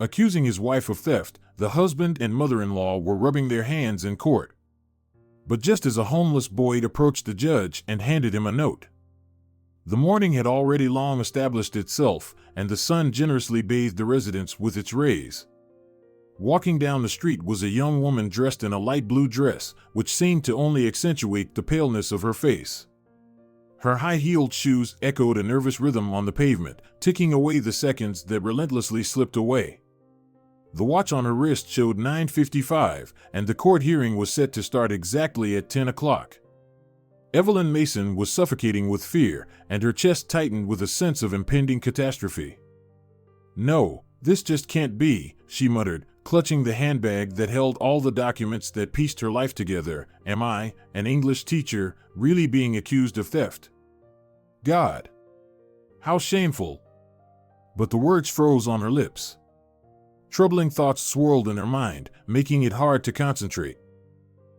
Accusing his wife of theft, the husband and mother-in-law were rubbing their hands in court. But just as a homeless boy approached the judge and handed him a note. The morning had already long established itself, and the sun generously bathed the residence with its rays. Walking down the street was a young woman dressed in a light blue dress, which seemed to only accentuate the paleness of her face. Her high-heeled shoes echoed a nervous rhythm on the pavement, ticking away the seconds that relentlessly slipped away. The watch on her wrist showed 9:55, and the court hearing was set to start exactly at 10 o'clock. Evelyn Mason was suffocating with fear, and her chest tightened with a sense of impending catastrophe. "No, this just can't be," she muttered, clutching the handbag that held all the documents that pieced her life together. "Am I, an English teacher, really being accused of theft? God! How shameful!" But the words froze on her lips. Troubling thoughts swirled in her mind, making it hard to concentrate.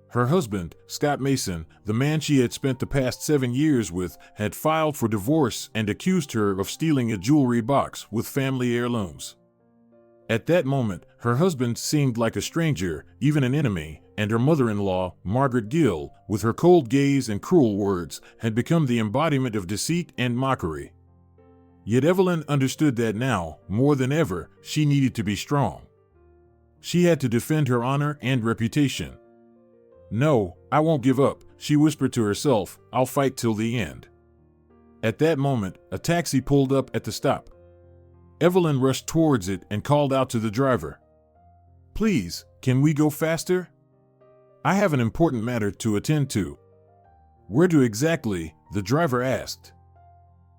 Her husband, Scott Mason, the man she had spent the past 7 years with, had filed for divorce and accused her of stealing a jewelry box with family heirlooms. At that moment, her husband seemed like a stranger, even an enemy, and her mother-in-law, Margaret Gill, with her cold gaze and cruel words, had become the embodiment of deceit and mockery. Yet Evelyn understood that now, more than ever, she needed to be strong. She had to defend her honor and reputation. "No, I won't give up," she whispered to herself. "I'll fight till the end." At that moment, a taxi pulled up at the stop. Evelyn rushed towards it and called out to the driver. "Please, can we go faster? I have an important matter to attend to." "Where to exactly?" the driver asked.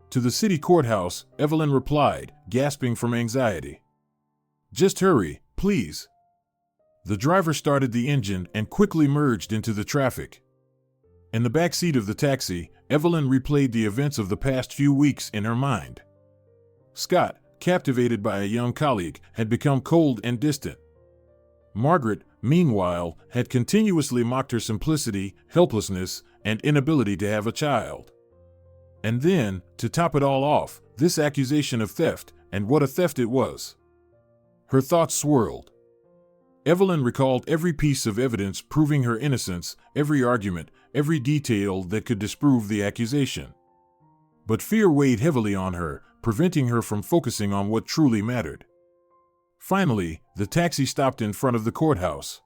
"To the city courthouse," Evelyn replied, gasping from anxiety. "Just hurry, please." The driver started the engine and quickly merged into the traffic. In the back seat of the taxi, Evelyn replayed the events of the past few weeks in her mind. Scott, captivated by a young colleague, had become cold and distant. Margaret, meanwhile, had continuously mocked her simplicity, helplessness, and inability to have a child. And then, to top it all off, this accusation of theft, and what a theft it was. Her thoughts swirled. Evelyn recalled every piece of evidence proving her innocence, every argument, every detail that could disprove the accusation. But fear weighed heavily on her, preventing her from focusing on what truly mattered. Finally, the taxi stopped in front of the courthouse.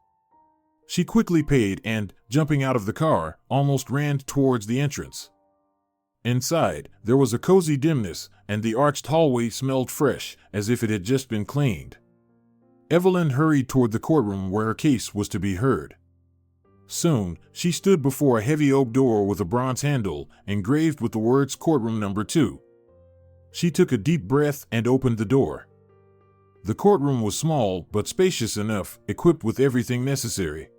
She quickly paid and, jumping out of the car, almost ran towards the entrance. Inside, there was a cozy dimness, and the arched hallway smelled fresh, as if it had just been cleaned. Evelyn hurried toward the courtroom where her case was to be heard. Soon, she stood before a heavy oak door with a bronze handle, engraved with the words "Courtroom Number 2." She took a deep breath and opened the door. The courtroom was small but spacious enough, equipped with everything necessary.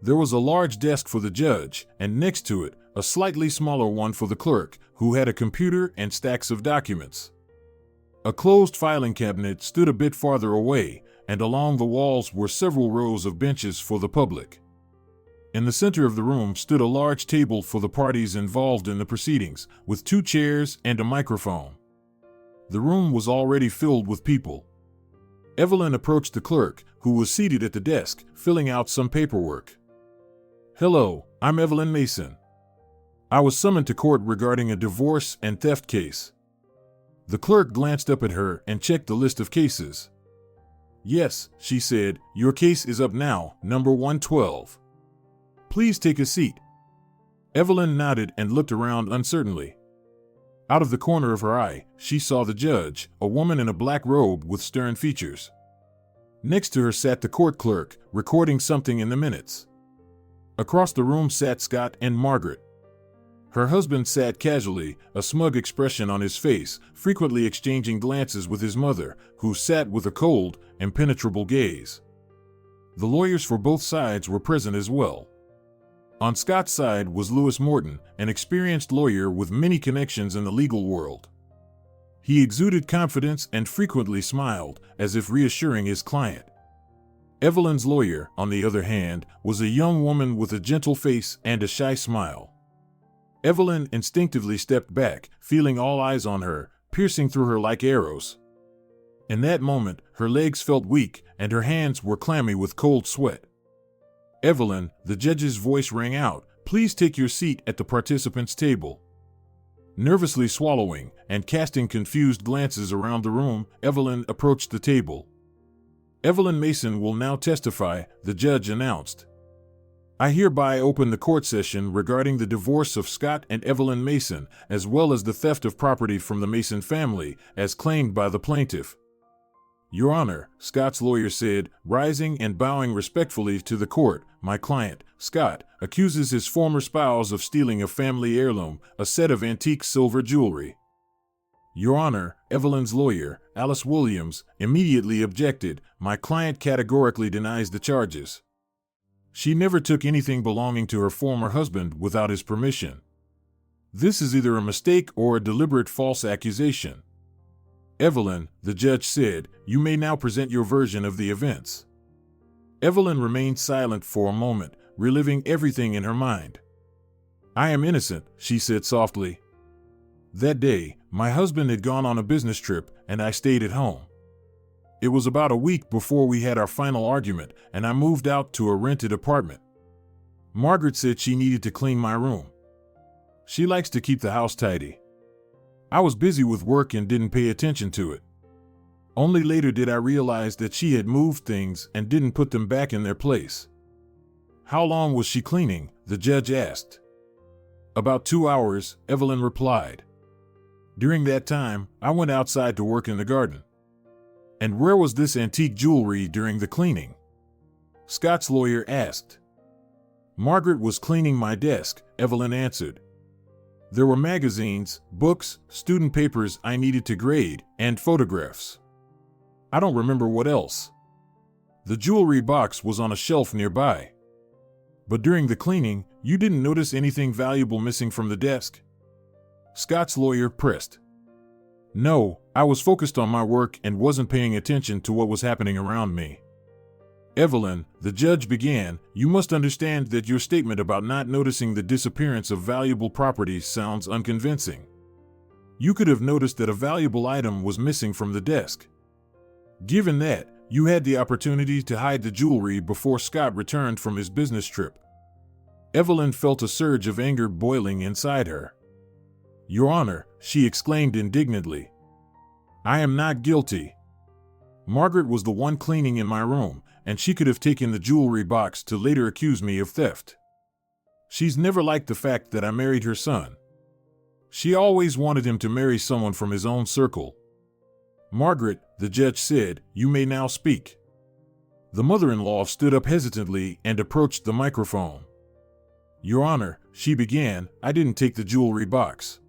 There was a large desk for the judge, and next to it, a slightly smaller one for the clerk, who had a computer and stacks of documents. A closed filing cabinet stood a bit farther away, and along the walls were several rows of benches for the public. In the center of the room stood a large table for the parties involved in the proceedings, with 2 chairs and a microphone. The room was already filled with people. Evelyn approached the clerk, who was seated at the desk, filling out some paperwork. "Hello, I'm Evelyn Mason. I was summoned to court regarding a divorce and theft case." The clerk glanced up at her and checked the list of cases. "Yes," she said, "your case is up now, number 112. Please take a seat." Evelyn nodded and looked around uncertainly. Out of the corner of her eye, she saw the judge, a woman in a black robe with stern features. Next to her sat the court clerk, recording something in the minutes. Across the room sat Scott and Margaret. Her husband sat casually, a smug expression on his face, frequently exchanging glances with his mother, who sat with a cold, impenetrable gaze. The lawyers for both sides were present as well. On Scott's side was Lewis Morton, an experienced lawyer with many connections in the legal world. He exuded confidence and frequently smiled, as if reassuring his client. Evelyn's lawyer, on the other hand, was a young woman with a gentle face and a shy smile. Evelyn instinctively stepped back, feeling all eyes on her, piercing through her like arrows. In that moment, her legs felt weak and her hands were clammy with cold sweat. "Evelyn," the judge's voice rang out, "please take your seat at the participants' table." Nervously swallowing and casting confused glances around the room, Evelyn approached the table. "Evelyn Mason will now testify," the judge announced. "I hereby open the court session regarding the divorce of Scott and Evelyn Mason, as well as the theft of property from the Mason family, as claimed by the plaintiff." "Your Honor," Scott's lawyer said, rising and bowing respectfully to the court, "my client, Scott, accuses his former spouse of stealing a family heirloom, a set of antique silver jewelry." "Your Honor," Evelyn's lawyer, Alice Williams, immediately objected, "my client categorically denies the charges. She never took anything belonging to her former husband without his permission. This is either a mistake or a deliberate false accusation." "Evelyn," the judge said, "you may now present your version of the events." Evelyn remained silent for a moment, reliving everything in her mind. "I am innocent," she said softly. "That day, my husband had gone on a business trip, and I stayed at home. It was about a week before we had our final argument, and I moved out to a rented apartment. Margaret said she needed to clean my room. She likes to keep the house tidy. I was busy with work and didn't pay attention to it. Only later did I realize that she had moved things and didn't put them back in their place." "How long was she cleaning?" the judge asked. "About 2 hours," Evelyn replied. "During that time, I went outside to work in the garden." "And where was this antique jewelry during the cleaning?" Scott's lawyer asked. "Margaret was cleaning my desk," Evelyn answered. "There were magazines, books, student papers I needed to grade, and photographs. I don't remember what else. The jewelry box was on a shelf nearby." "But during the cleaning, you didn't notice anything valuable missing from the desk?" Scott's lawyer pressed. "No, I was focused on my work and wasn't paying attention to what was happening around me." "Evelyn," the judge began, "you must understand that your statement about not noticing the disappearance of valuable property sounds unconvincing. You could have noticed that a valuable item was missing from the desk. Given that, you had the opportunity to hide the jewelry before Scott returned from his business trip." Evelyn felt a surge of anger boiling inside her. "Your Honor," she exclaimed indignantly, "I am not guilty. Margaret was the one cleaning in my room, and she could have taken the jewelry box to later accuse me of theft. She's never liked the fact that I married her son. She always wanted him to marry someone from his own circle." "Margaret," the judge said, "you may now speak." The mother-in-law stood up hesitantly and approached the microphone. "Your Honor," she began, "I didn't take the jewelry box.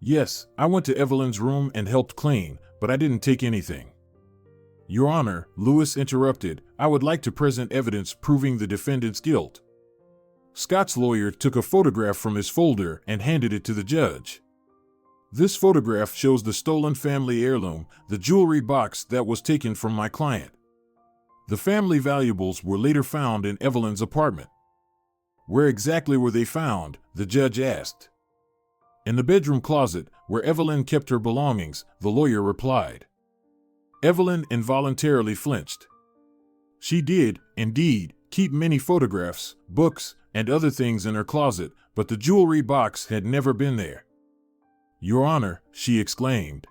Yes, I went to Evelyn's room and helped clean, but I didn't take anything." "Your Honor," Lewis interrupted, "I would like to present evidence proving the defendant's guilt." Scott's lawyer took a photograph from his folder and handed it to the judge. "This photograph shows the stolen family heirloom, the jewelry box that was taken from my client. The family valuables were later found in Evelyn's apartment." "Where exactly were they found?" the judge asked. "In the bedroom closet, where Evelyn kept her belongings," the lawyer replied. Evelyn involuntarily flinched. She did, indeed, keep many photographs, books, and other things in her closet, but the jewelry box had never been there. "Your Honor," she exclaimed,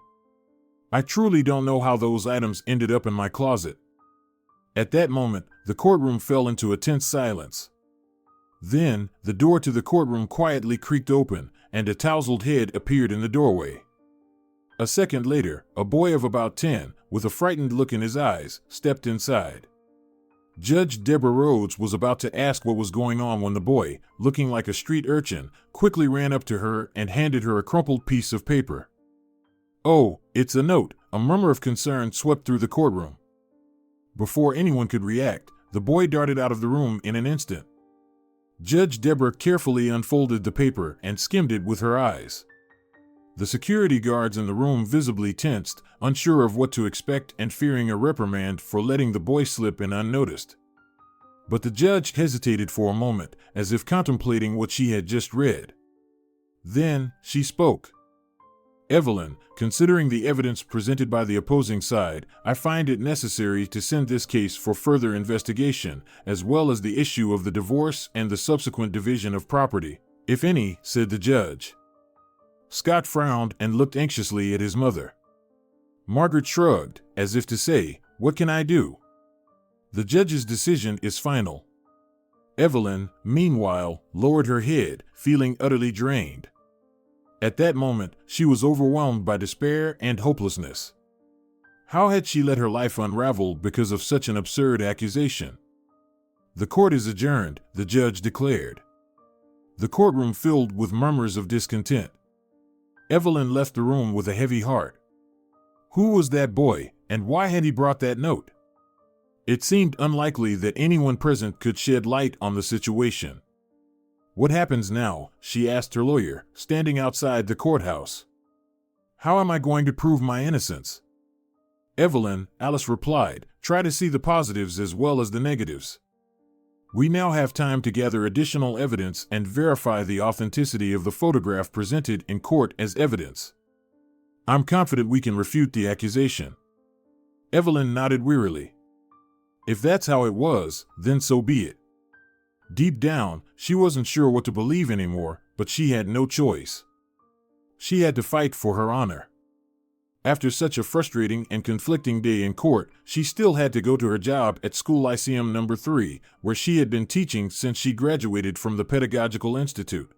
"I truly don't know how those items ended up in my closet." At that moment, the courtroom fell into a tense silence. Then, the door to the courtroom quietly creaked open, and a tousled head appeared in the doorway. A second later, a boy of about 10, with a frightened look in his eyes, stepped inside. Judge Deborah Rhodes was about to ask what was going on when the boy, looking like a street urchin, quickly ran up to her and handed her a crumpled piece of paper. "Oh, it's a note," a murmur of concern swept through the courtroom. Before anyone could react, the boy darted out of the room in an instant. Judge Deborah carefully unfolded the paper and skimmed it with her eyes. The security guards in the room visibly tensed, unsure of what to expect and fearing a reprimand for letting the boy slip in unnoticed. But the judge hesitated for a moment, as if contemplating what she had just read. Then, she spoke. Evelyn, considering the evidence presented by the opposing side, I find it necessary to send this case for further investigation, as well as the issue of the divorce and the subsequent division of property, if any, said the judge. Scott frowned and looked anxiously at his mother. Margaret shrugged, as if to say, "What can I do?" The judge's decision is final. Evelyn, meanwhile, lowered her head, feeling utterly drained. At that moment, she was overwhelmed by despair and hopelessness. How had she let her life unravel because of such an absurd accusation? "The court is adjourned," the judge declared. The courtroom filled with murmurs of discontent. Evelyn left the room with a heavy heart. Who was that boy, and why had he brought that note? It seemed unlikely that anyone present could shed light on the situation. "What happens now?" she asked her lawyer, standing outside the courthouse. "How am I going to prove my innocence?" "Evelyn," Alice replied, "try to see the positives as well as the negatives. We now have time to gather additional evidence and verify the authenticity of the photograph presented in court as evidence. I'm confident we can refute the accusation." Evelyn nodded wearily. If that's how it was, then so be it. Deep down, she wasn't sure what to believe anymore, but she had no choice. She had to fight for her honor. After such a frustrating and conflicting day in court, she still had to go to her job at School Lyceum No. 3, where she had been teaching since she graduated from the Pedagogical Institute.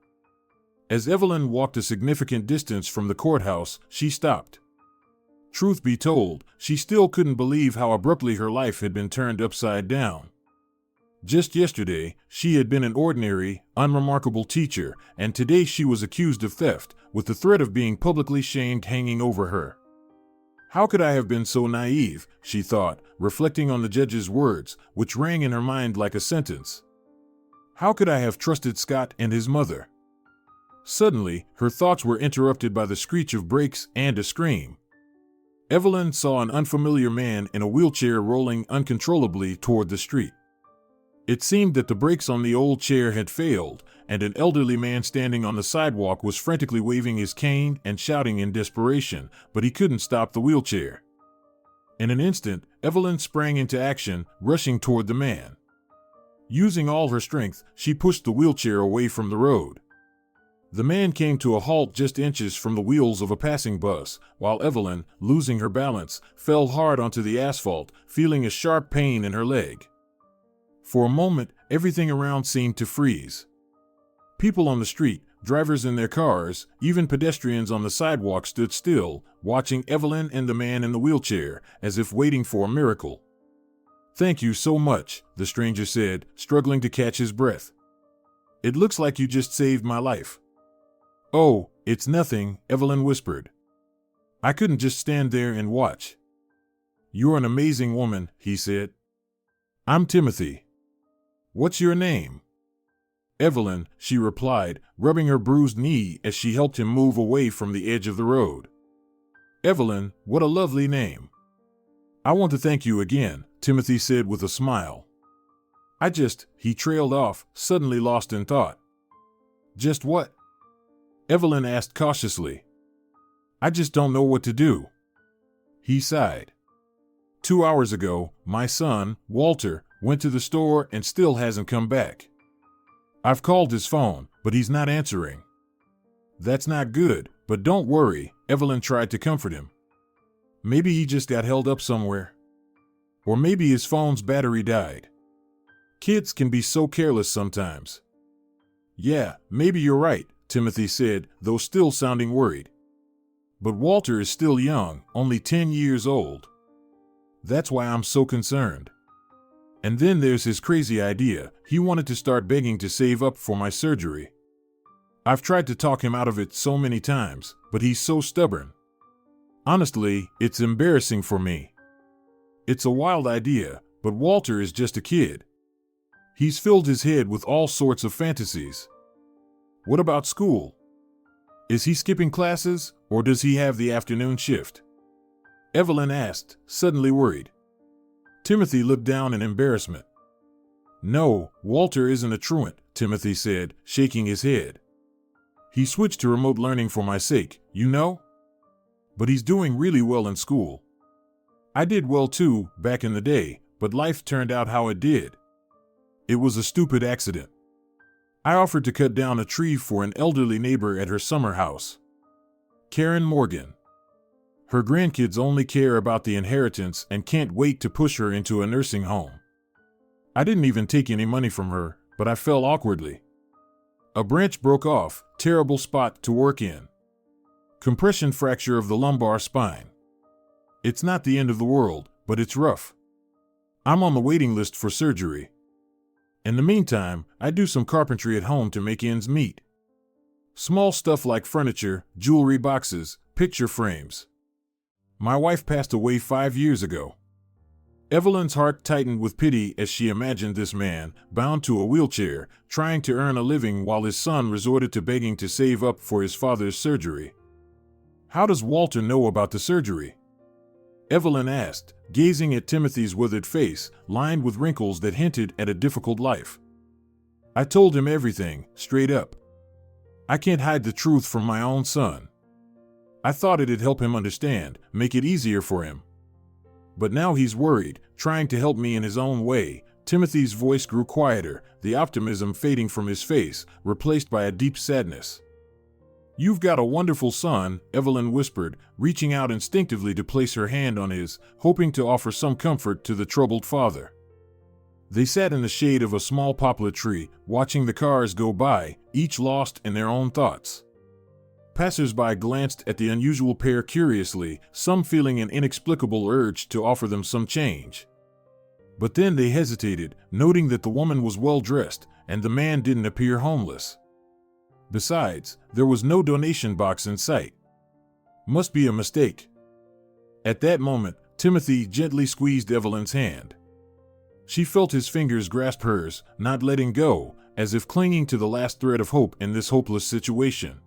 As Evelyn walked a significant distance from the courthouse, she stopped. Truth be told, she still couldn't believe how abruptly her life had been turned upside down. Just yesterday, she had been an ordinary, unremarkable teacher, and today she was accused of theft, with the threat of being publicly shamed hanging over her. How could I have been so naive, she thought, reflecting on the judge's words, which rang in her mind like a sentence. How could I have trusted Scott and his mother? Suddenly, her thoughts were interrupted by the screech of brakes and a scream. Evelyn saw an unfamiliar man in a wheelchair rolling uncontrollably toward the street. It seemed that the brakes on the old chair had failed, and an elderly man standing on the sidewalk was frantically waving his cane and shouting in desperation, but he couldn't stop the wheelchair. In an instant, Evelyn sprang into action, rushing toward the man. Using all her strength, she pushed the wheelchair away from the road. The man came to a halt just inches from the wheels of a passing bus, while Evelyn, losing her balance, fell hard onto the asphalt, feeling a sharp pain in her leg. For a moment, everything around seemed to freeze. People on the street, drivers in their cars, even pedestrians on the sidewalk stood still, watching Evelyn and the man in the wheelchair, as if waiting for a miracle. "Thank you so much," the stranger said, struggling to catch his breath. "It looks like you just saved my life." "Oh, it's nothing," Evelyn whispered. "I couldn't just stand there and watch." "You're an amazing woman," he said. "I'm Timothy." "What's your name?" "Evelyn," she replied, rubbing her bruised knee as she helped him move away from the edge of the road. "Evelyn, what a lovely name." "I want to thank you again," Timothy said with a smile. He trailed off, suddenly lost in thought. "Just what?" Evelyn asked cautiously. "I just don't know what to do." He sighed. 2 hours ago, my son, Walter, went to the store and still hasn't come back. I've called his phone, but he's not answering." "That's not good, but don't worry," Evelyn tried to comfort him. "Maybe he just got held up somewhere. Or maybe his phone's battery died. Kids can be so careless sometimes." "Yeah, maybe you're right," Timothy said, though still sounding worried. "But Walter is still young, only 10 years old. That's why I'm so concerned. And then there's his crazy idea. He wanted to start begging to save up for my surgery. I've tried to talk him out of it so many times, but he's so stubborn. Honestly, it's embarrassing for me. It's a wild idea, but Walter is just a kid. He's filled his head with all sorts of fantasies." "What about school? Is he skipping classes, or does he have the afternoon shift?" Evelyn asked, suddenly worried. Timothy looked down in embarrassment. "No, Walter isn't a truant," Timothy said, shaking his head. "He switched to remote learning for my sake, you know? But he's doing really well in school. I did well too, back in the day, but life turned out how it did. It was a stupid accident. I offered to cut down a tree for an elderly neighbor at her summer house. Karen Morgan. Her grandkids only care about the inheritance and can't wait to push her into a nursing home. I didn't even take any money from her, but I fell awkwardly. A branch broke off, terrible spot to work in. Compression fracture of the lumbar spine. It's not the end of the world, but it's rough. I'm on the waiting list for surgery. In the meantime, I do some carpentry at home to make ends meet. Small stuff like furniture, jewelry boxes, picture frames. My wife passed away 5 years ago. Evelyn's heart tightened with pity as she imagined this man, bound to a wheelchair, trying to earn a living while his son resorted to begging to save up for his father's surgery. How does Walter know about the surgery? Evelyn asked, gazing at Timothy's withered face, lined with wrinkles that hinted at a difficult life. I told him everything, straight up. I can't hide the truth from my own son. I thought it'd help him understand, make it easier for him. But now he's worried, trying to help me in his own way. Timothy's voice grew quieter, the optimism fading from his face, replaced by a deep sadness. You've got a wonderful son, Evelyn whispered, reaching out instinctively to place her hand on his, hoping to offer some comfort to the troubled father. They sat in the shade of a small poplar tree, watching the cars go by, each lost in their own thoughts. Passers-by glanced at the unusual pair curiously, some feeling an inexplicable urge to offer them some change. But then they hesitated, noting that the woman was well-dressed, and the man didn't appear homeless. Besides, there was no donation box in sight. Must be a mistake. At that moment, Timothy gently squeezed Evelyn's hand. She felt his fingers grasp hers, not letting go, as if clinging to the last thread of hope in this hopeless situation.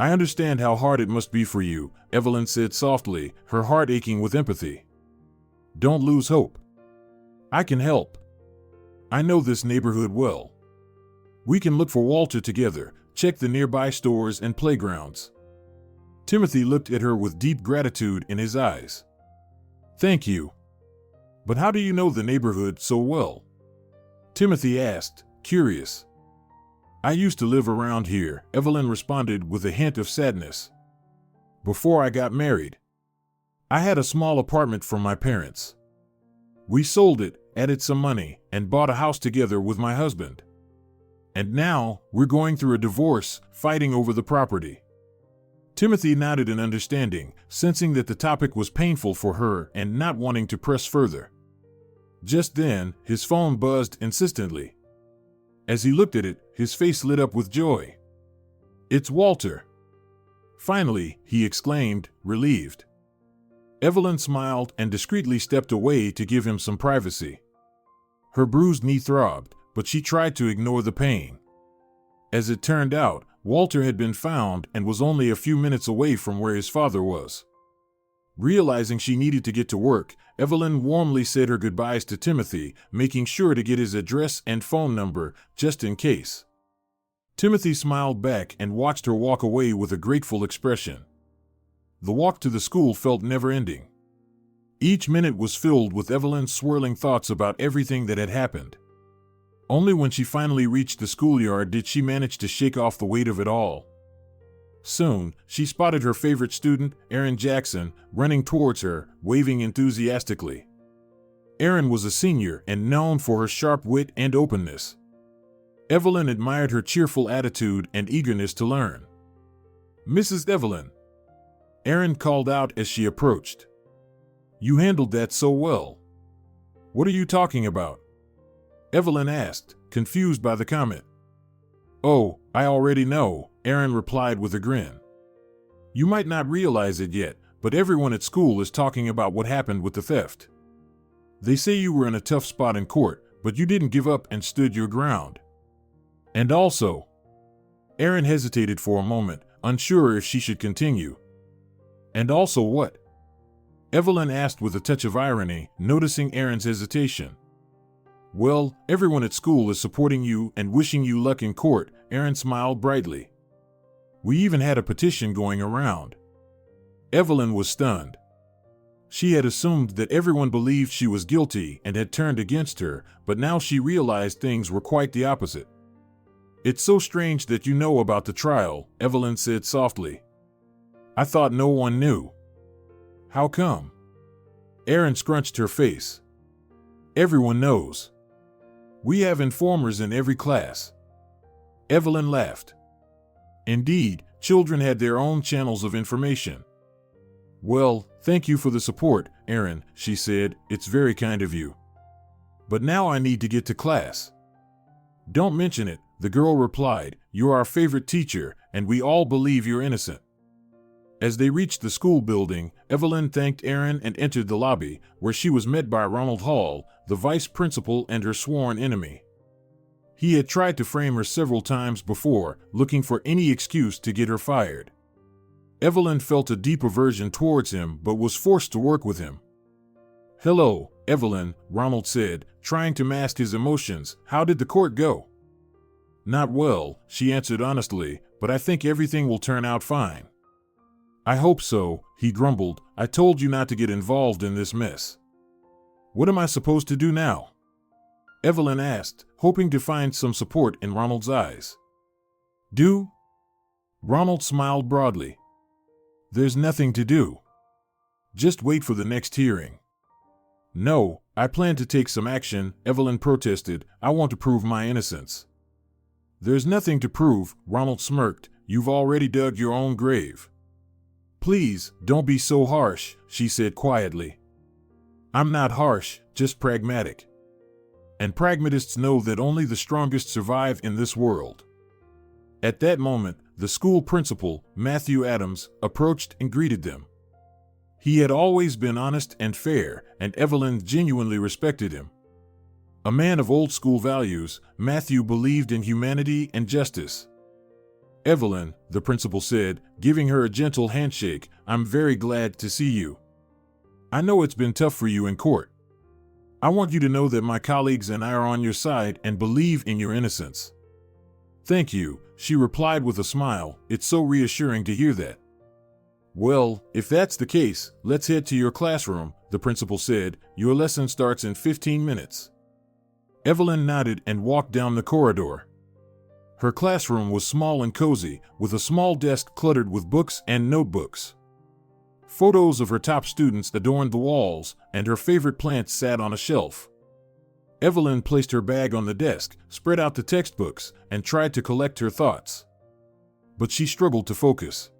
I understand how hard it must be for you, Evelyn said softly, her heart aching with empathy. Don't lose hope. I can help. I know this neighborhood well. We can look for Walter together, check the nearby stores and playgrounds. Timothy looked at her with deep gratitude in his eyes. Thank you. But how do you know the neighborhood so well? Timothy asked, curious. I used to live around here, Evelyn responded with a hint of sadness. Before I got married. I had a small apartment from my parents. We sold it, added some money, and bought a house together with my husband. And now, we're going through a divorce, fighting over the property. Timothy nodded in understanding, sensing that the topic was painful for her and not wanting to press further. Just then, his phone buzzed insistently. As he looked at it, his face lit up with joy. It's Walter. Finally, he exclaimed, relieved. Evelyn smiled and discreetly stepped away to give him some privacy. Her bruised knee throbbed, but she tried to ignore the pain. As it turned out, Walter had been found and was only a few minutes away from where his father was. Realizing she needed to get to work, Evelyn warmly said her goodbyes to Timothy, making sure to get his address and phone number, just in case. Timothy smiled back and watched her walk away with a grateful expression. The walk to the school felt never-ending. Each minute was filled with Evelyn's swirling thoughts about everything that had happened. Only when she finally reached the schoolyard did she manage to shake off the weight of it all. Soon, she spotted her favorite student, Aaron Jackson, running towards her, waving enthusiastically. Aaron was a senior and known for her sharp wit and openness. Evelyn admired her cheerful attitude and eagerness to learn. Mrs. Evelyn, Aaron called out as she approached. You handled that so well. What are you talking about? Evelyn asked, confused by the comment. Oh, I already know, Aaron replied with a grin. You might not realize it yet, but everyone at school is talking about what happened with the theft. They say you were in a tough spot in court, but you didn't give up and stood your ground. And also, Aaron hesitated for a moment, unsure if she should continue. And also what? Evelyn asked with a touch of irony, noticing Aaron's hesitation. Well, everyone at school is supporting you and wishing you luck in court, Aaron smiled brightly. We even had a petition going around. Evelyn was stunned. She had assumed that everyone believed she was guilty and had turned against her, but now she realized things were quite the opposite. "It's so strange that you know about the trial," Evelyn said softly. "I thought no one knew." "How come?" Erin scrunched her face. "Everyone knows. We have informers in every class." Evelyn laughed. Indeed, children had their own channels of information. "Well, thank you for the support, Erin," she said. "It's very kind of you. But now I need to get to class." "Don't mention it," the girl replied. "You're our favorite teacher, and we all believe you're innocent." As they reached the school building, Evelyn thanked Erin and entered the lobby, where she was met by Ronald Hall, the vice principal and her sworn enemy. He had tried to frame her several times before, looking for any excuse to get her fired. Evelyn felt a deep aversion towards him but was forced to work with him. "Hello, Evelyn," Ronald said, trying to mask his emotions. "How did the court go?" "Not well," she answered honestly, "but I think everything will turn out fine." "I hope so," he grumbled. "I told you not to get involved in this mess." "What am I supposed to do now?" Evelyn asked, hoping to find some support in Ronald's eyes. "Do?" Ronald smiled broadly. "There's nothing to do. Just wait for the next hearing." "No, I plan to take some action," Evelyn protested. "I want to prove my innocence." "There's nothing to prove," Ronald smirked. "You've already dug your own grave." "Please, don't be so harsh," she said quietly. "I'm not harsh, just pragmatic. And pragmatists know that only the strongest survive in this world." At that moment, the school principal, Matthew Adams, approached and greeted them. He had always been honest and fair, and Evelyn genuinely respected him. A man of old-school values, Matthew believed in humanity and justice. "Evelyn," the principal said, giving her a gentle handshake, "I'm very glad to see you. I know it's been tough for you in court. I want you to know that my colleagues and I are on your side and believe in your innocence." "Thank you," she replied with a smile. "It's so reassuring to hear that." "Well, if that's the case, let's head to your classroom," the principal said. "Your lesson starts in 15 minutes. Evelyn nodded and walked down the corridor. Her classroom was small and cozy, with a small desk cluttered with books and notebooks. Photos of her top students adorned the walls, and her favorite plants sat on a shelf. Evelyn placed her bag on the desk, spread out the textbooks, and tried to collect her thoughts. But she struggled to focus.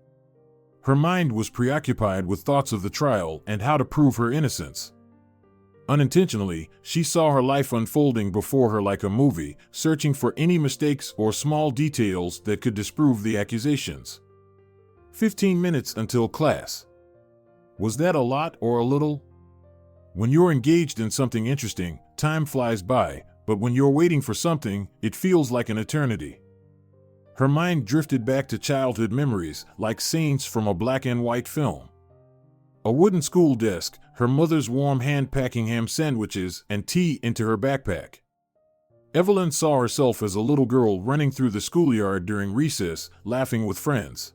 Her mind was preoccupied with thoughts of the trial and how to prove her innocence. Unintentionally, she saw her life unfolding before her like a movie, searching for any mistakes or small details that could disprove the accusations. 15 minutes until class. Was that a lot or a little? When you're engaged in something interesting, time flies by, but when you're waiting for something, it feels like an eternity. Her mind drifted back to childhood memories, like scenes from a black and white film. A wooden school desk, her mother's warm hand packing ham sandwiches and tea into her backpack. Evelyn saw herself as a little girl running through the schoolyard during recess, laughing with friends.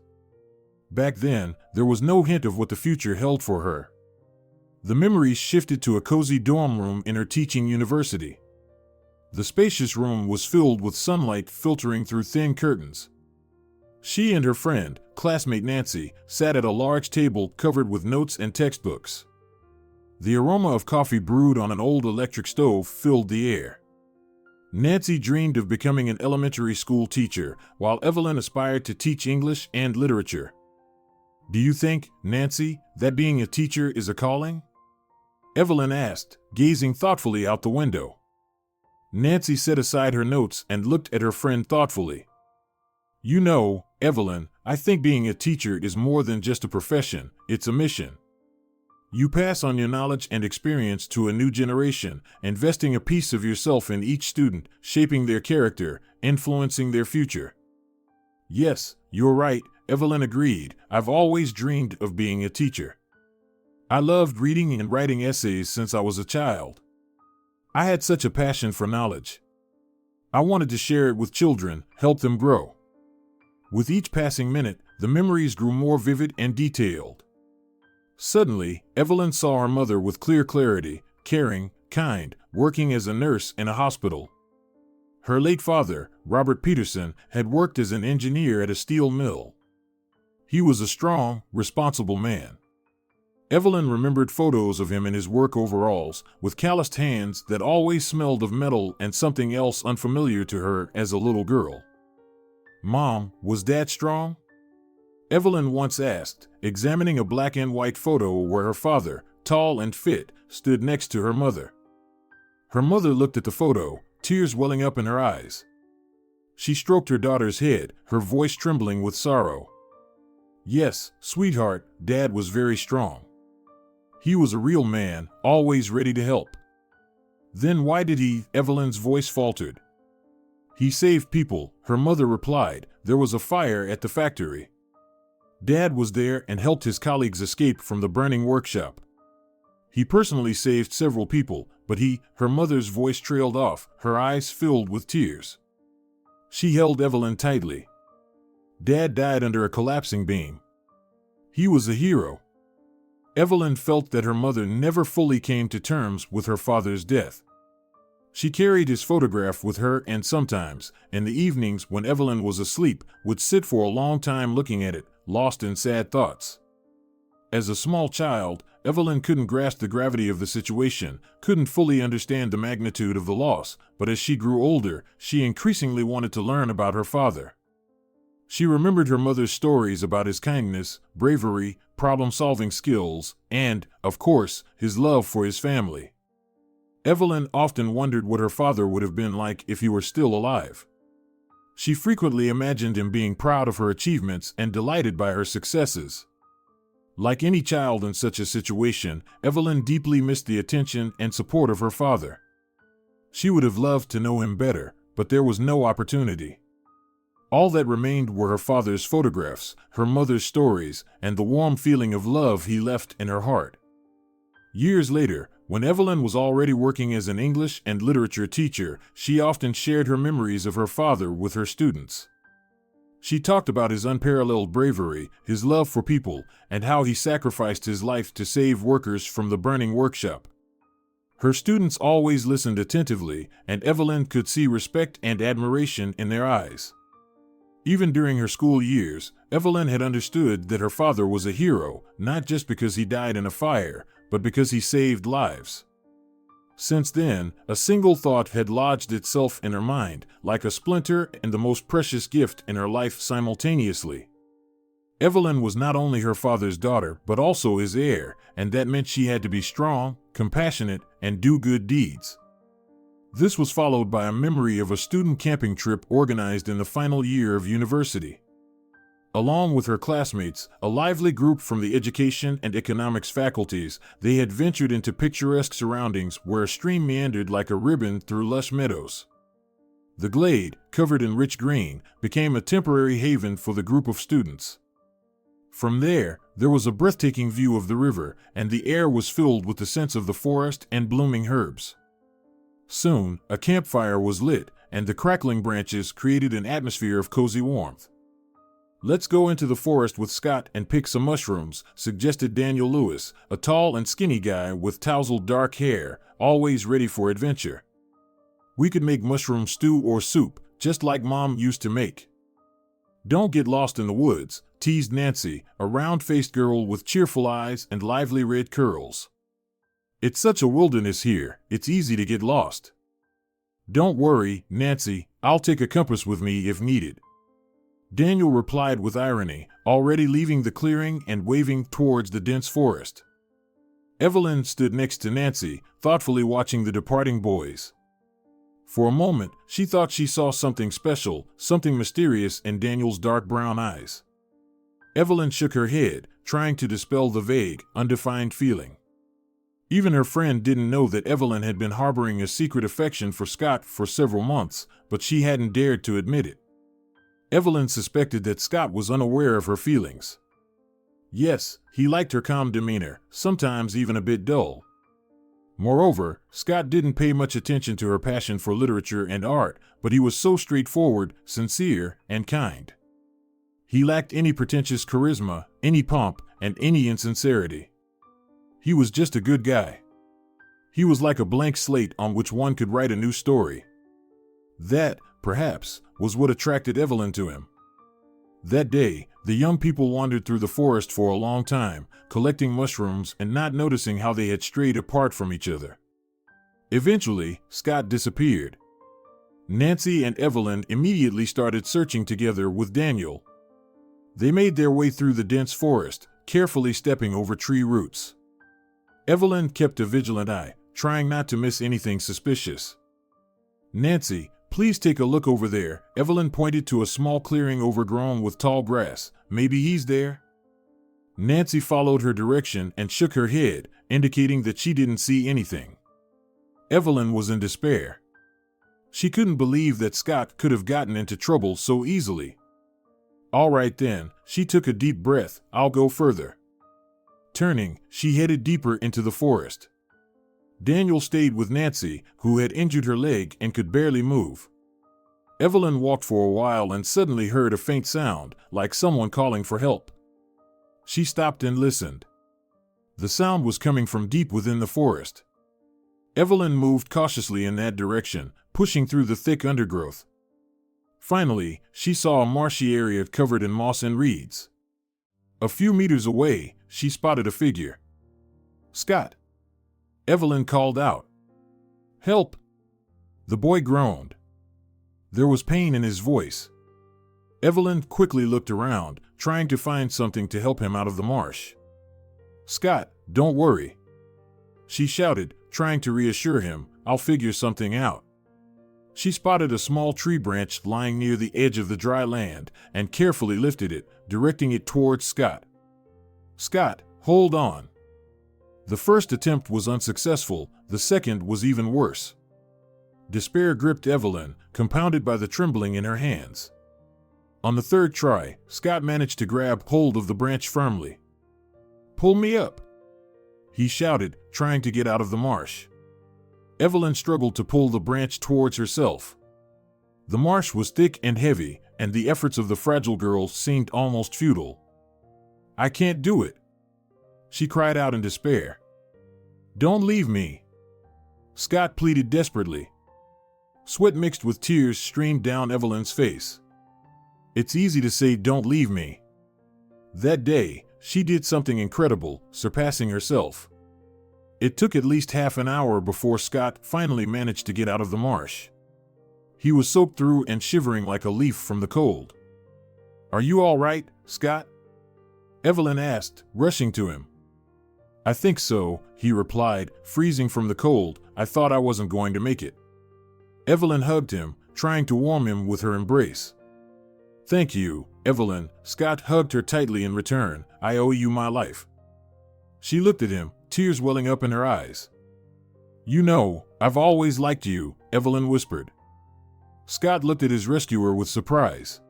Back then, there was no hint of what the future held for her. The memories shifted to a cozy dorm room in her teaching university. The spacious room was filled with sunlight filtering through thin curtains. She and her friend, classmate Nancy, sat at a large table covered with notes and textbooks. The aroma of coffee brewed on an old electric stove filled the air. Nancy dreamed of becoming an elementary school teacher, while Evelyn aspired to teach English and literature. "Do you think, Nancy, that being a teacher is a calling?" Evelyn asked, gazing thoughtfully out the window. Nancy set aside her notes and looked at her friend thoughtfully. "You know, Evelyn, I think being a teacher is more than just a profession, it's a mission. You pass on your knowledge and experience to a new generation, investing a piece of yourself in each student, shaping their character, influencing their future." "Yes, you're right," Evelyn agreed. "I've always dreamed of being a teacher. I loved reading and writing essays since I was a child. I had such a passion for knowledge. I wanted to share it with children, help them grow." With each passing minute, the memories grew more vivid and detailed. Suddenly, Evelyn saw her mother with clear clarity, caring, kind, working as a nurse in a hospital. Her late father, Robert Peterson, had worked as an engineer at a steel mill. He was a strong, responsible man. Evelyn remembered photos of him in his work overalls, with calloused hands that always smelled of metal and something else unfamiliar to her as a little girl. "Mom, was Dad strong?" Evelyn once asked, examining a black and white photo where her father, tall and fit, stood next to her mother. Her mother looked at the photo, tears welling up in her eyes. She stroked her daughter's head, her voice trembling with sorrow. "Yes, sweetheart, Dad was very strong. He was a real man, always ready to help." "Then why did he?" Evelyn's voice faltered. "He saved people," her mother replied. "There was a fire at the factory. Dad was there and helped his colleagues escape from the burning workshop. He personally saved several people, but her mother's voice trailed off, her eyes filled with tears. She held Evelyn tightly. "Dad died under a collapsing beam. He was a hero." Evelyn felt that her mother never fully came to terms with her father's death. She carried his photograph with her and sometimes, in the evenings when Evelyn was asleep, would sit for a long time looking at it, lost in sad thoughts. As a small child, Evelyn couldn't grasp the gravity of the situation, couldn't fully understand the magnitude of the loss, but as she grew older, she increasingly wanted to learn about her father. She remembered her mother's stories about his kindness, bravery, problem-solving skills, and, of course, his love for his family. Evelyn often wondered what her father would have been like if he were still alive. She frequently imagined him being proud of her achievements and delighted by her successes. Like any child in such a situation, Evelyn deeply missed the attention and support of her father. She would have loved to know him better, but there was no opportunity. All that remained were her father's photographs, her mother's stories, and the warm feeling of love he left in her heart. Years later, when Evelyn was already working as an English and literature teacher, she often shared her memories of her father with her students. She talked about his unparalleled bravery, his love for people, and how he sacrificed his life to save workers from the burning workshop. Her students always listened attentively, and Evelyn could see respect and admiration in their eyes. Even during her school years, Evelyn had understood that her father was a hero, not just because he died in a fire, but because he saved lives. Since then, a single thought had lodged itself in her mind, like a splinter and the most precious gift in her life simultaneously. Evelyn was not only her father's daughter, but also his heir, and that meant she had to be strong, compassionate, and do good deeds. This was followed by a memory of a student camping trip organized in the final year of university. Along with her classmates, a lively group from the education and economics faculties, they had ventured into picturesque surroundings where a stream meandered like a ribbon through lush meadows. The glade, covered in rich green, became a temporary haven for the group of students. From there was a breathtaking view of the river, and the air was filled with the scents of the forest and blooming herbs. Soon, a campfire was lit, and the crackling branches created an atmosphere of cozy warmth. "Let's go into the forest with Scott and pick some mushrooms," suggested Daniel Lewis, a tall and skinny guy with tousled dark hair, always ready for adventure. "We could make mushroom stew or soup, just like Mom used to make." "Don't get lost in the woods," teased Nancy, a round-faced girl with cheerful eyes and lively red curls. "It's such a wilderness here, it's easy to get lost." "Don't worry, Nancy, I'll take a compass with me if needed." Daniel replied with irony, already leaving the clearing and waving towards the dense forest. Evelyn stood next to Nancy, thoughtfully watching the departing boys. For a moment, she thought she saw something special, something mysterious in Daniel's dark brown eyes. Evelyn shook her head, trying to dispel the vague, undefined feeling. Even her friend didn't know that Evelyn had been harboring a secret affection for Scott for several months, but she hadn't dared to admit it. Evelyn suspected that Scott was unaware of her feelings. Yes, he liked her calm demeanor, sometimes even a bit dull. Moreover, Scott didn't pay much attention to her passion for literature and art, but he was so straightforward, sincere, and kind. He lacked any pretentious charisma, any pomp, and any insincerity. He was just a good guy. He was like a blank slate on which one could write a new story. That, perhaps, was what attracted Evelyn to him. That day, the young people wandered through the forest for a long time, collecting mushrooms and not noticing how they had strayed apart from each other. Eventually, Scott disappeared. Nancy and Evelyn immediately started searching together with Daniel. They made their way through the dense forest, carefully stepping over tree roots. Evelyn kept a vigilant eye, trying not to miss anything suspicious. "Nancy, please take a look over there." Evelyn pointed to a small clearing overgrown with tall grass. "Maybe he's there." Nancy followed her direction and shook her head, indicating that she didn't see anything. Evelyn was in despair. She couldn't believe that Scott could have gotten into trouble so easily. "All right then," she took a deep breath, "I'll go further." Turning, she headed deeper into the forest. Daniel stayed with Nancy, who had injured her leg and could barely move. Evelyn walked for a while and suddenly heard a faint sound, like someone calling for help. She stopped and listened. The sound was coming from deep within the forest. Evelyn moved cautiously in that direction, pushing through the thick undergrowth. Finally, she saw a marshy area covered in moss and reeds. A few meters away, she spotted a figure. "Scott!" Evelyn called out. "Help!" The boy groaned. There was pain in his voice. Evelyn quickly looked around, trying to find something to help him out of the marsh. "Scott, don't worry," she shouted, trying to reassure him. "I'll figure something out." She spotted a small tree branch lying near the edge of the dry land and carefully lifted it, directing it towards Scott. "Scott, hold on." The first attempt was unsuccessful, the second was even worse. Despair gripped Evelyn, compounded by the trembling in her hands. On the third try, Scott managed to grab hold of the branch firmly. "Pull me up," he shouted, trying to get out of the marsh. Evelyn struggled to pull the branch towards herself. The marsh was thick and heavy, and the efforts of the fragile girl seemed almost futile. "I can't do it," she cried out in despair. "Don't leave me," Scott pleaded desperately. Sweat mixed with tears streamed down Evelyn's face. It's easy to say "don't leave me." That day, she did something incredible, surpassing herself. It took at least half an hour before Scott finally managed to get out of the marsh. He was soaked through and shivering like a leaf from the cold. "Are you all right, Scott?" Evelyn asked, rushing to him. "I think so," he replied, freezing from the cold. "I thought I wasn't going to make it." Evelyn hugged him, trying to warm him with her embrace. "Thank you, Evelyn." Scott hugged her tightly in return. "I owe you my life." She looked at him, tears welling up in her eyes. "You know, I've always liked you," Evelyn whispered. Scott looked at his rescuer with surprise.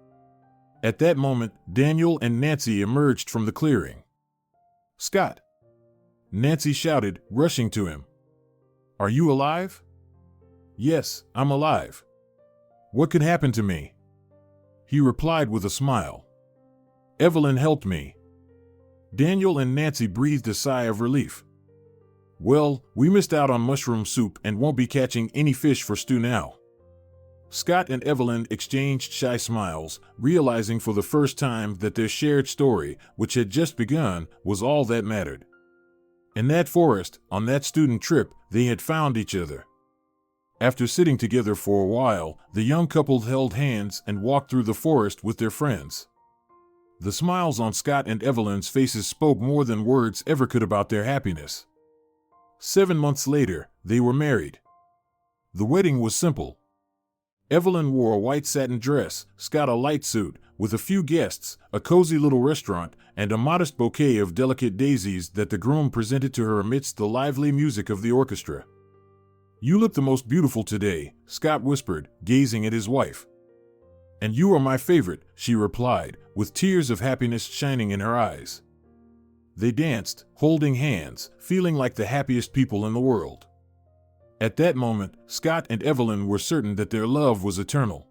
At that moment, Daniel and Nancy emerged from the clearing. "Scott!" Nancy shouted, rushing to him. "Are you alive?" "Yes, I'm alive. What could happen to me?" He replied with a smile. "Evelyn helped me." Daniel and Nancy breathed a sigh of relief. "Well, we missed out on mushroom soup and won't be catching any fish for stew now." Scott and Evelyn exchanged shy smiles, realizing for the first time that their shared story, which had just begun, was all that mattered. In that forest, on that student trip, they had found each other. After sitting together for a while, the young couple held hands and walked through the forest with their friends. The smiles on Scott and Evelyn's faces spoke more than words ever could about their happiness. 7 months later, they were married. The wedding was simple. Evelyn wore a white satin dress, Scott a light suit, with a few guests, a cozy little restaurant, and a modest bouquet of delicate daisies that the groom presented to her amidst the lively music of the orchestra. "You look the most beautiful today," Scott whispered, gazing at his wife. "And you are my favorite," she replied, with tears of happiness shining in her eyes. They danced, holding hands, feeling like the happiest people in the world. At that moment, Scott and Evelyn were certain that their love was eternal.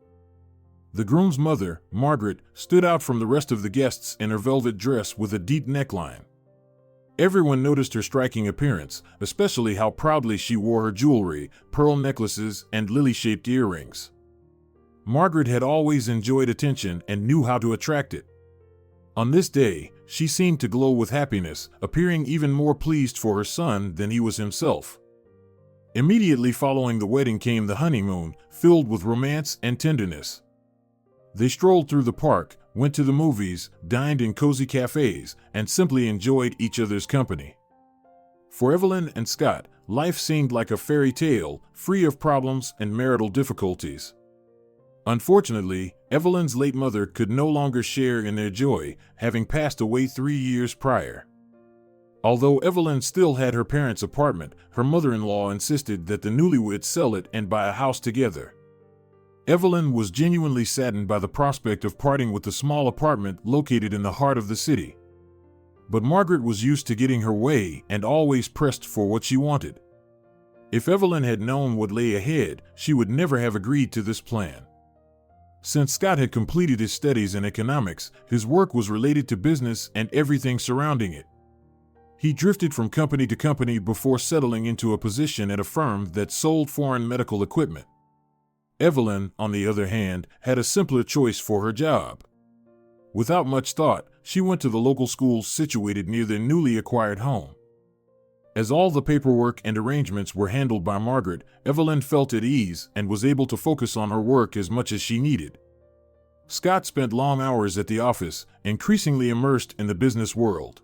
The groom's mother, Margaret, stood out from the rest of the guests in her velvet dress with a deep neckline. Everyone noticed her striking appearance, especially how proudly she wore her jewelry, pearl necklaces, and lily-shaped earrings. Margaret had always enjoyed attention and knew how to attract it. On this day, she seemed to glow with happiness, appearing even more pleased for her son than he was himself. Immediately following the wedding came the honeymoon, filled with romance and tenderness. They strolled through the park, went to the movies, dined in cozy cafes, and simply enjoyed each other's company. For Evelyn and Scott, life seemed like a fairy tale, free of problems and marital difficulties. Unfortunately, Evelyn's late mother could no longer share in their joy, having passed away 3 years prior. Although Evelyn still had her parents' apartment, her mother-in-law insisted that the newlyweds sell it and buy a house together. Evelyn was genuinely saddened by the prospect of parting with the small apartment located in the heart of the city. But Margaret was used to getting her way and always pressed for what she wanted. If Evelyn had known what lay ahead, she would never have agreed to this plan. Since Scott had completed his studies in economics, his work was related to business and everything surrounding it. He drifted from company to company before settling into a position at a firm that sold foreign medical equipment. Evelyn, on the other hand, had a simpler choice for her job. Without much thought, she went to the local school situated near their newly acquired home. As all the paperwork and arrangements were handled by Margaret, Evelyn felt at ease and was able to focus on her work as much as she needed. Scott spent long hours at the office, increasingly immersed in the business world.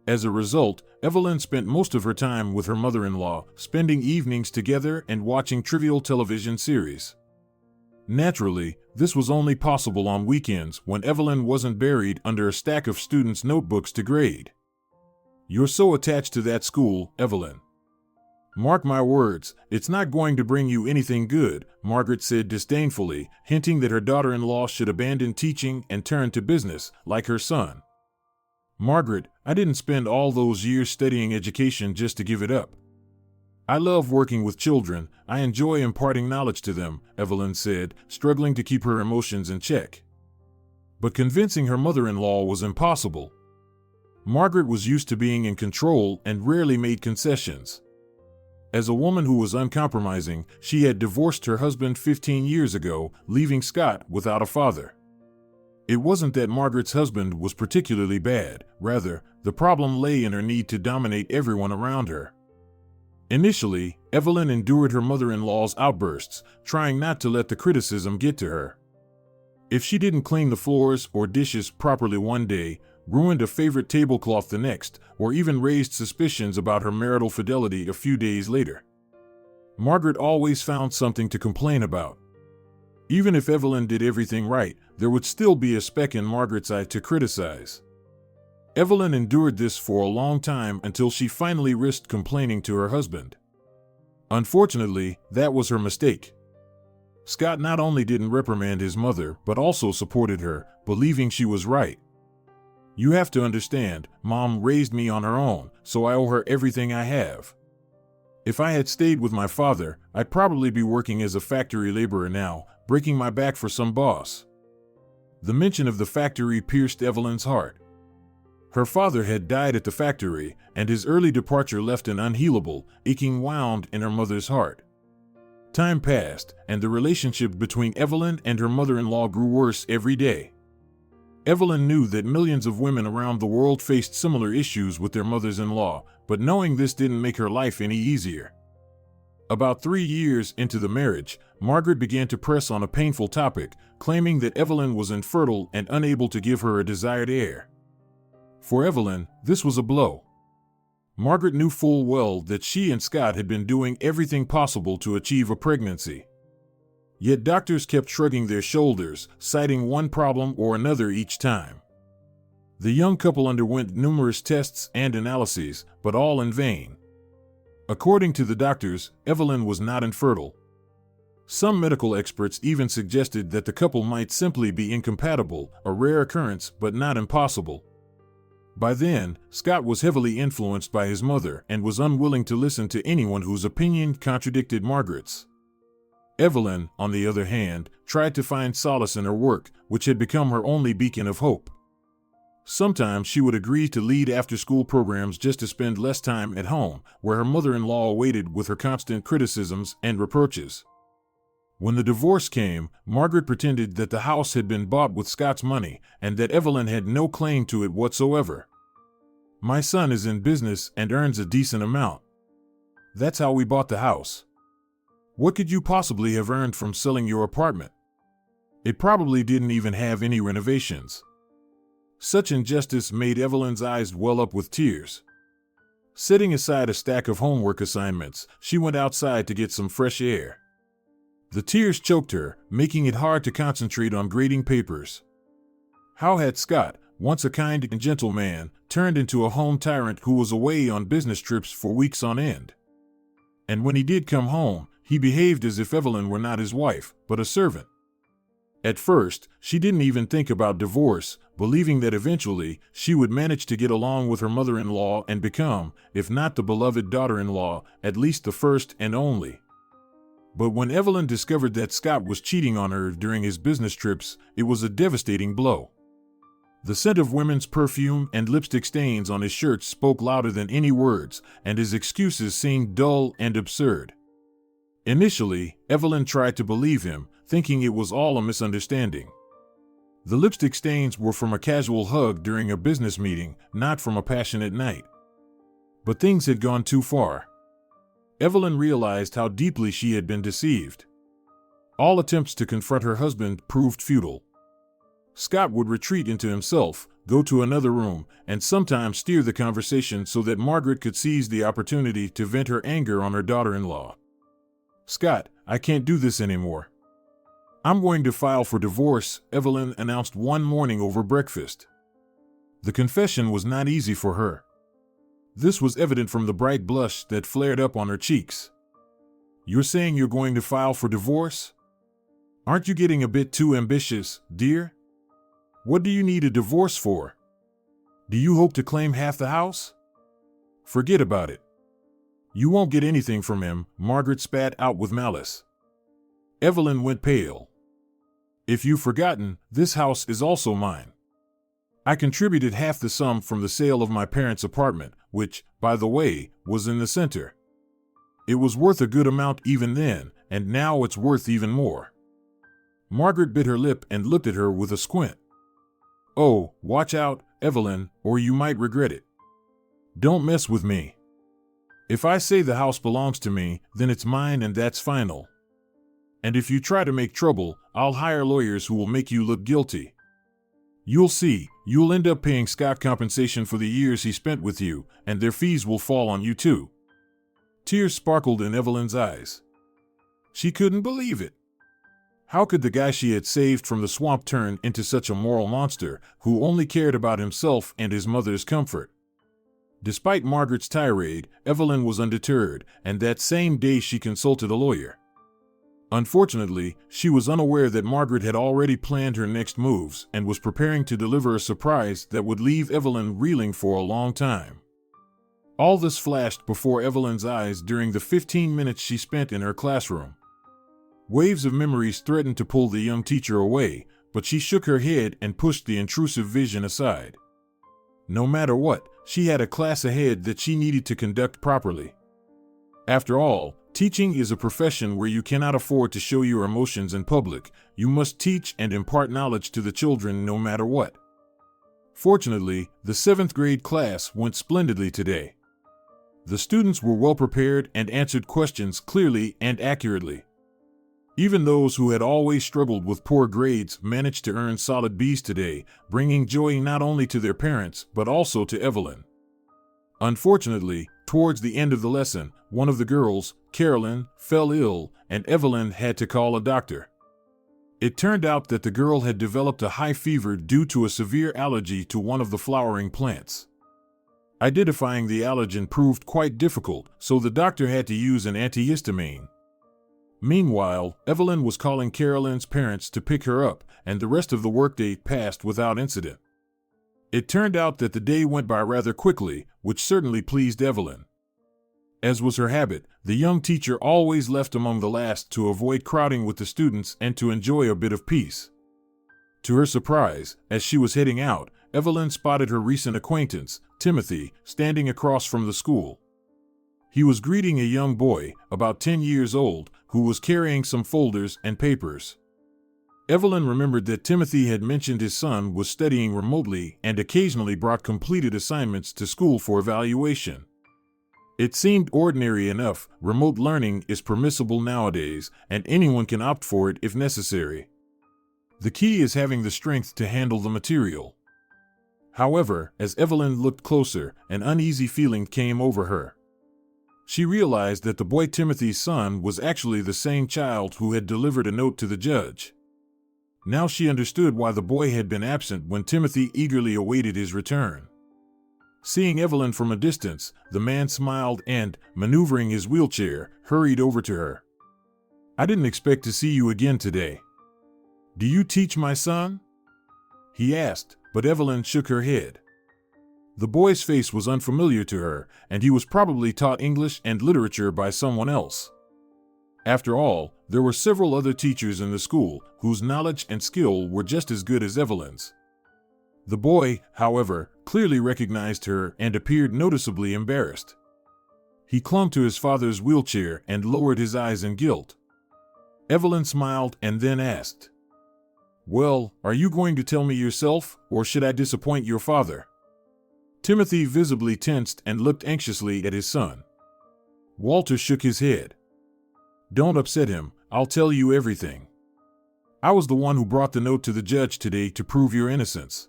As a result, Evelyn spent most of her time with her mother-in-law, spending evenings together and watching trivial television series. Naturally, this was only possible on weekends when Evelyn wasn't buried under a stack of students' notebooks to grade. "You're so attached to that school, Evelyn. Mark my words, it's not going to bring you anything good," Margaret said disdainfully, hinting that her daughter-in-law should abandon teaching and turn to business, like her son. "Margaret, I didn't spend all those years studying education just to give it up. I love working with children, I enjoy imparting knowledge to them," Evelyn said, struggling to keep her emotions in check. But convincing her mother-in-law was impossible. Margaret was used to being in control and rarely made concessions. As a woman who was uncompromising, she had divorced her husband 15 years ago, leaving Scott without a father. It wasn't that Margaret's husband was particularly bad, rather, the problem lay in her need to dominate everyone around her. Initially, Evelyn endured her mother-in-law's outbursts, trying not to let the criticism get to her. If she didn't clean the floors or dishes properly one day, ruined a favorite tablecloth the next, or even raised suspicions about her marital fidelity a few days later, Margaret always found something to complain about. Even if Evelyn did everything right, there would still be a speck in Margaret's eye to criticize. Evelyn endured this for a long time until she finally risked complaining to her husband. Unfortunately, that was her mistake. Scott not only didn't reprimand his mother, but also supported her, believing she was right. "You have to understand, Mom raised me on her own, so I owe her everything I have. If I had stayed with my father, I'd probably be working as a factory laborer now, breaking my back for some boss." The mention of the factory pierced Evelyn's heart. Her father had died at the factory, and his early departure left an unhealable, aching wound in her mother's heart. Time passed, and the relationship between Evelyn and her mother-in-law grew worse every day. Evelyn knew that millions of women around the world faced similar issues with their mothers-in-law, but knowing this didn't make her life any easier. About 3 years into the marriage, Margaret began to press on a painful topic, claiming that Evelyn was infertile and unable to give her a desired heir. For Evelyn, this was a blow. Margaret knew full well that she and Scott had been doing everything possible to achieve a pregnancy. Yet doctors kept shrugging their shoulders, citing one problem or another each time. The young couple underwent numerous tests and analyses, but all in vain. According to the doctors, Evelyn was not infertile. Some medical experts even suggested that the couple might simply be incompatible, a rare occurrence but not impossible. By then, Scott was heavily influenced by his mother and was unwilling to listen to anyone whose opinion contradicted Margaret's. Evelyn, on the other hand, tried to find solace in her work, which had become her only beacon of hope. Sometimes she would agree to lead after-school programs just to spend less time at home, where her mother-in-law awaited with her constant criticisms and reproaches. When the divorce came, Margaret pretended that the house had been bought with Scott's money and that Evelyn had no claim to it whatsoever. "My son is in business and earns a decent amount. That's how we bought the house. What could you possibly have earned from selling your apartment? It probably didn't even have any renovations." Such injustice made Evelyn's eyes well up with tears. Setting aside a stack of homework assignments, she went outside to get some fresh air. The tears choked her, making it hard to concentrate on grading papers. How had Scott, once a kind and gentle man, turned into a home tyrant who was away on business trips for weeks on end? And when he did come home, he behaved as if Evelyn were not his wife, but a servant. At first, she didn't even think about divorce, believing that eventually she would manage to get along with her mother-in-law and become, if not the beloved daughter-in-law, at least the first and only. But when Evelyn discovered that Scott was cheating on her during his business trips, it was a devastating blow. The scent of women's perfume and lipstick stains on his shirts spoke louder than any words, and his excuses seemed dull and absurd. Initially, Evelyn tried to believe him, thinking it was all a misunderstanding. The lipstick stains were from a casual hug during a business meeting, not from a passionate night. But things had gone too far. Evelyn realized how deeply she had been deceived. All attempts to confront her husband proved futile. Scott would retreat into himself, go to another room, and sometimes steer the conversation so that Margaret could seize the opportunity to vent her anger on her daughter-in-law. "Scott, I can't do this anymore. I'm going to file for divorce," Evelyn announced one morning over breakfast. The confession was not easy for her. This was evident from the bright blush that flared up on her cheeks. "You're saying you're going to file for divorce? Aren't you getting a bit too ambitious, dear? What do you need a divorce for? Do you hope to claim half the house? Forget about it. You won't get anything from him," Margaret spat out with malice. Evelyn went pale. "If you've forgotten, this house is also mine. I contributed half the sum from the sale of my parents' apartment, which, by the way, was in the center. It was worth a good amount even then, and now it's worth even more." Margaret bit her lip and looked at her with a squint. "Oh, watch out, Evelyn, or you might regret it. Don't mess with me. If I say the house belongs to me, then it's mine and that's final. And if you try to make trouble, I'll hire lawyers who will make you look guilty. You'll see, you'll end up paying Scott compensation for the years he spent with you, and their fees will fall on you too." Tears sparkled in Evelyn's eyes. She couldn't believe it. How could the guy she had saved from the swamp turn into such a moral monster who only cared about himself and his mother's comfort? Despite Margaret's tirade, Evelyn was undeterred, and that same day she consulted a lawyer. Unfortunately, she was unaware that Margaret had already planned her next moves and was preparing to deliver a surprise that would leave Evelyn reeling for a long time. All this flashed before Evelyn's eyes during the 15 minutes she spent in her classroom. Waves of memories threatened to pull the young teacher away, but she shook her head and pushed the intrusive vision aside. No matter what, she had a class ahead that she needed to conduct properly. After all, teaching is a profession where you cannot afford to show your emotions in public. You must teach and impart knowledge to the children no matter what. Fortunately, the 7th grade class went splendidly today. The students were well prepared and answered questions clearly and accurately. Even those who had always struggled with poor grades managed to earn solid B's today, bringing joy not only to their parents but also to Evelyn. Unfortunately, towards the end of the lesson, one of the girls, Carolyn, fell ill, and Evelyn had to call a doctor. It turned out that the girl had developed a high fever due to a severe allergy to one of the flowering plants. Identifying the allergen proved quite difficult, so the doctor had to use an antihistamine. Meanwhile, Evelyn was calling Carolyn's parents to pick her up, and the rest of the workday passed without incident. It turned out that the day went by rather quickly, which certainly pleased Evelyn. As was her habit, the young teacher always left among the last to avoid crowding with the students and to enjoy a bit of peace. To her surprise, as she was heading out, Evelyn spotted her recent acquaintance, Timothy, standing across from the school. He was greeting a young boy, about 10 years old, who was carrying some folders and papers. Evelyn remembered that Timothy had mentioned his son was studying remotely and occasionally brought completed assignments to school for evaluation. It seemed ordinary enough. Remote learning is permissible nowadays, and anyone can opt for it if necessary. The key is having the strength to handle the material. However, as Evelyn looked closer, an uneasy feeling came over her. She realized that the boy Timothy's son was actually the same child who had delivered a note to the judge. Now she understood why the boy had been absent when Timothy eagerly awaited his return. Seeing Evelyn from a distance, the man smiled and, maneuvering his wheelchair, hurried over to her. "I didn't expect to see you again today. Do you teach my son?" he asked, but Evelyn shook her head. The boy's face was unfamiliar to her, and he was probably taught English and literature by someone else. After all, there were several other teachers in the school whose knowledge and skill were just as good as Evelyn's. The boy, however, clearly recognized her and appeared noticeably embarrassed. He clung to his father's wheelchair and lowered his eyes in guilt. Evelyn smiled and then asked, "Well, are you going to tell me yourself, or should I disappoint your father?" Timothy visibly tensed and looked anxiously at his son. Walter shook his head. "Don't upset him, I'll tell you everything. I was the one who brought the note to the judge today to prove your innocence.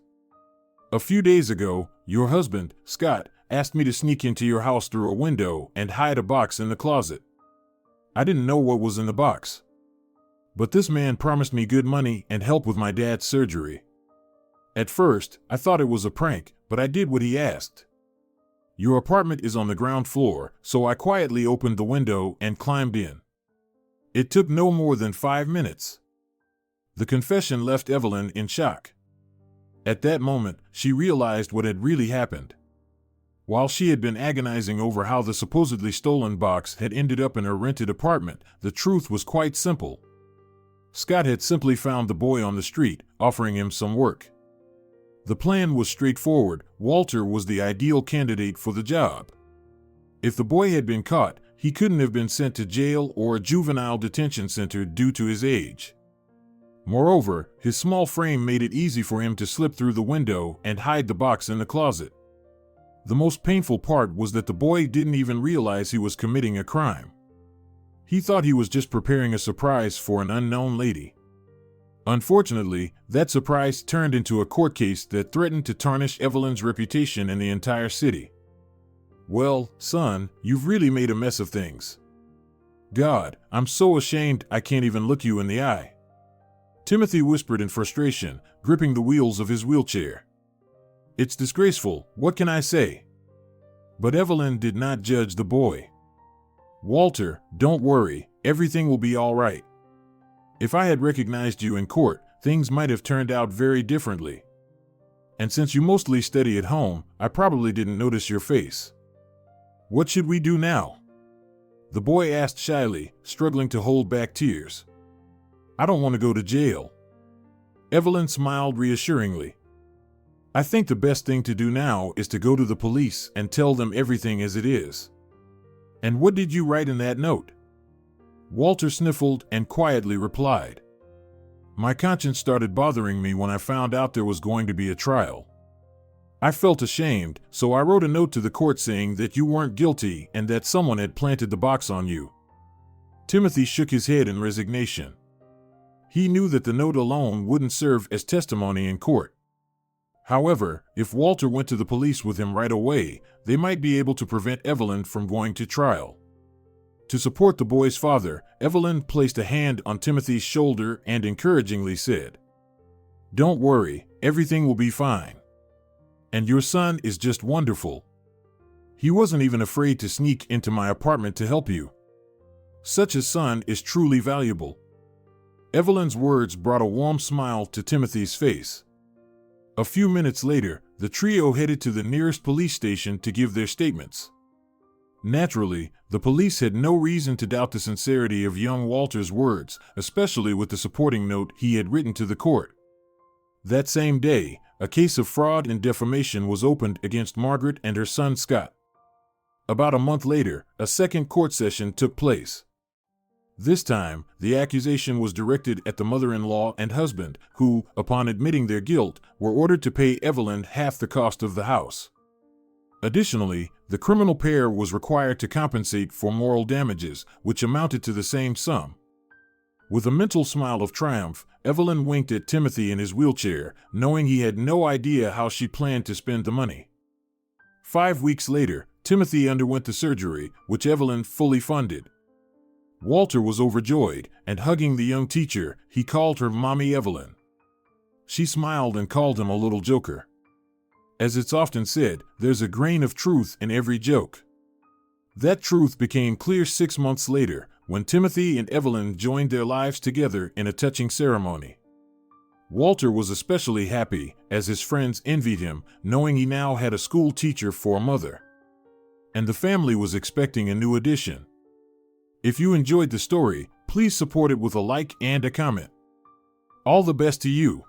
A few days ago, your husband, Scott, asked me to sneak into your house through a window and hide a box in the closet. I didn't know what was in the box. But this man promised me good money and help with my dad's surgery. At first, I thought it was a prank, but I did what he asked. Your apartment is on the ground floor, so I quietly opened the window and climbed in. It took no more than 5 minutes." The confession left Evelyn in shock. At that moment, she realized what had really happened. While she had been agonizing over how the supposedly stolen box had ended up in her rented apartment, the truth was quite simple. Scott had simply found the boy on the street, offering him some work. The plan was straightforward. Walter was the ideal candidate for the job. If the boy had been caught, he couldn't have been sent to jail or a juvenile detention center due to his age. Moreover, his small frame made it easy for him to slip through the window and hide the box in the closet. The most painful part was that the boy didn't even realize he was committing a crime. He thought he was just preparing a surprise for an unknown lady. Unfortunately, that surprise turned into a court case that threatened to tarnish Evelyn's reputation in the entire city. "Well, son, you've really made a mess of things. God, I'm so ashamed I can't even look you in the eye," Timothy whispered in frustration, gripping the wheels of his wheelchair. "It's disgraceful, what can I say?" But Evelyn did not judge the boy. "Walter, don't worry, everything will be all right. If I had recognized you in court, things might have turned out very differently. And since you mostly study at home, I probably didn't notice your face. What should we do now?" the boy asked shyly, struggling to hold back tears. "I don't want to go to jail." Evelyn smiled reassuringly. "I think the best thing to do now is to go to the police and tell them everything as it is." "And what did you write in that note?" Walter sniffled and quietly replied, "My conscience started bothering me when I found out there was going to be a trial. I felt ashamed, so I wrote a note to the court saying that you weren't guilty and that someone had planted the box on you." Timothy shook his head in resignation. He knew that the note alone wouldn't serve as testimony in court. However, if Walter went to the police with him right away, they might be able to prevent Evelyn from going to trial. To support the boy's father, Evelyn placed a hand on Timothy's shoulder and encouragingly said, "Don't worry, everything will be fine. And your son is just wonderful. He wasn't even afraid to sneak into my apartment to help you. Such a son is truly valuable." Evelyn's words brought a warm smile to Timothy's face. A few minutes later, the trio headed to the nearest police station to give their statements. Naturally, the police had no reason to doubt the sincerity of young Walter's words, especially with the supporting note he had written to the court. That same day, a case of fraud and defamation was opened against Margaret and her son Scott. About a month later, a second court session took place. This time, the accusation was directed at the mother-in-law and husband, who, upon admitting their guilt, were ordered to pay Evelyn half the cost of the house. Additionally, the criminal pair was required to compensate for moral damages, which amounted to the same sum. With a mental smile of triumph, Evelyn winked at Timothy in his wheelchair, knowing he had no idea how she planned to spend the money. 5 weeks later, Timothy underwent the surgery, which Evelyn fully funded. Walter was overjoyed, and hugging the young teacher, he called her Mommy Evelyn. She smiled and called him a little joker. As it's often said, there's a grain of truth in every joke. That truth became clear 6 months later, when Timothy and Evelyn joined their lives together in a touching ceremony. Walter was especially happy, as his friends envied him, knowing he now had a school teacher for a mother. And the family was expecting a new addition. If you enjoyed the story, please support it with a like and a comment. All the best to you.